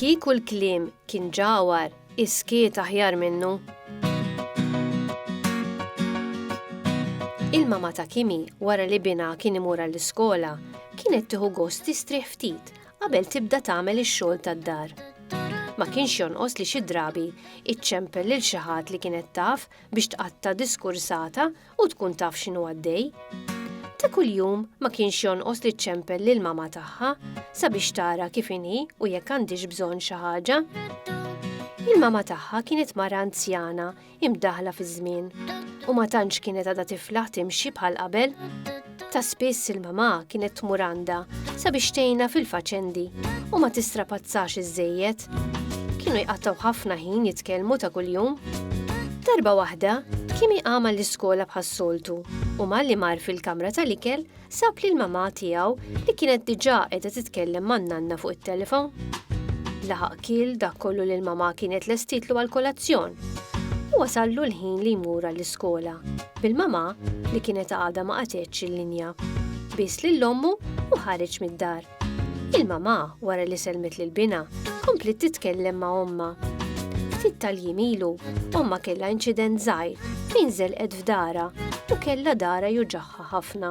Kieku l-kliem kien ġawar, iskiet aħjar minnu. Il-mama ta' Kimi wara li Bina kien imur l-iskola kienet tieħu gost tistrieħ ftit qabel tibda tagħmel ix-xogħol tad-dar. Ma kienx jonqos li xi drabi iċċempel lil xi ħadd li kienet taf biex tqatta' diskursata u tkun taf x'inhu għaddej. Ta' kuljum ma kienx jonqos li ċċempel lil mama tagħha sabiex tara kif inhi u jekk għandix bżonn xi ħaġa. Il-mama tagħha kienet mara anzjana imdaħla fiż-żmien u ma tantx kienet għadha tiflaħ timxi bħal qabel. Ta' spiss il-mama kienet tmur għandha sabiex tgħinha fil-faċendi u ma tistrapazzax iż-żejjed. Kienu jqattaw ħafna ħin jitkellmu ta' kuljum. Darba waħda Kimi qama l-iskola bħas-soltu u malli mar fil-kamra tal-ikel sab li l-mama tiegħu li kienet diġà qiegħda titkellem man-nanna fuq it-telefon. Laħaq kiel dak kollu li l-mama kienet lestitlu għal-kolazzjon u wasallu l-ħin li jmur għall-iskola bil-mama li kienet għadha ma qatgħetx il-linja. Biss lill-ommu u ħareġ mid-dar. Il-mama wara li selmet lil Bina komplet titkellem ma' omma. Ftit tal-jimilu, omma kellha inċident żgħir fejn żelqet f'dara u kellha dara juġaħħa ħafna.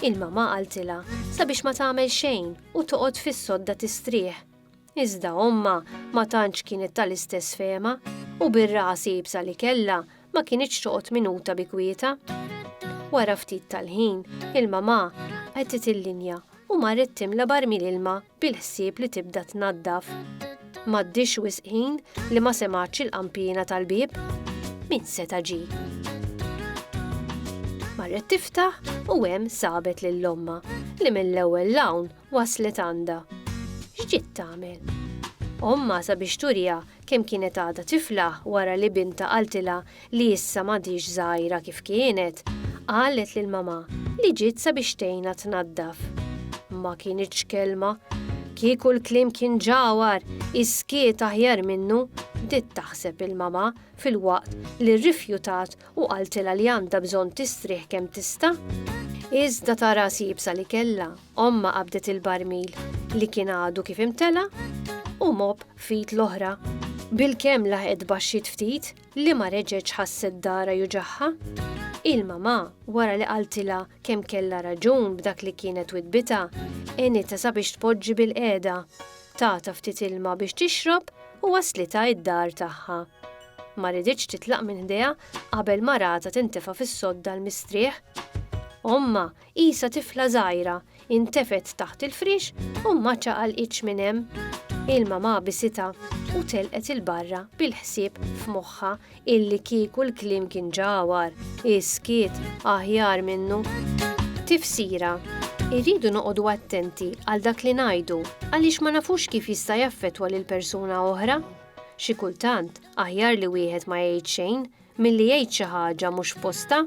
Il-mama qaltilha sabiex ma tagħmel xejn u toqgħod fis-sodda tistrieħ. Iżda omma ma tantx kienet tal-istess fehma u bir-rasi jibsa li kellha ma kienitx toqgħod minuta bi kwieta. Wara ftit tal-ħin, il-mama għeddet il-linja u marret timla barmil ilma bil-ħsieb li tibda tnaddaf. M'għaddix wisq ħin li ma semax il-qampina tal-bieb. Min seta' ġie. Marret tiftaħ u hemm sabet lill-omma li mill-ewwel lawn waslet għandha. X'ġiet tagħmel? Omma sabiex turija kemm kienet għadha tifla wara li binta qaltilha li issa m'għadix żgħira kif kienet, qalet lill-mama li ġiet sabiex tgħinha tnaddaf. Ma kienitx kelma, kieku l-kliem kien ġawar, iskiet aħjar minnu, bdiet taħseb il-mama fil-waqt li rrifjutat u qaltilha li għandha bżonn tistrieħ kemm tista'. Iżda tara sibsa li kellha, omma qabdet il-barmil li kien għadu kif imtela u mob fit l-oħra. Bil-kemm laħqet baxxit ftit li ma reġgħetx ħasset dara juġaħħa. Il-mama wara li qaltilha kemm kellha raġun b'dak li kienet widbita, għenitha sabiex tpoġġi bil-qiegħda, tagħta ftit ilma biex tixrob u waslitha id-dar tagħha. Ma riditx titlaq minn ħdejha qabel ma rata tintefa' fis-sodda l-mistrieħ. Omma qisha tifla żgħira intefet taħt il-frix u ma ċaqalqitx minn hemm. Il-mama bisita u telqet il-barra bil-ħsieb f'moħħha illi kieku l-kliem kien ġawar, iskiet aħjar minnu. Tifsira, irridu noqogħdu attenti għal dak li ngħidu għaliex ma nafux kif jista' jaffettwa lil persuna oħra. Xi kultant aħjar li wieħed ma jgħid xejn milli jgħid xi ħaġa mhux f'posta.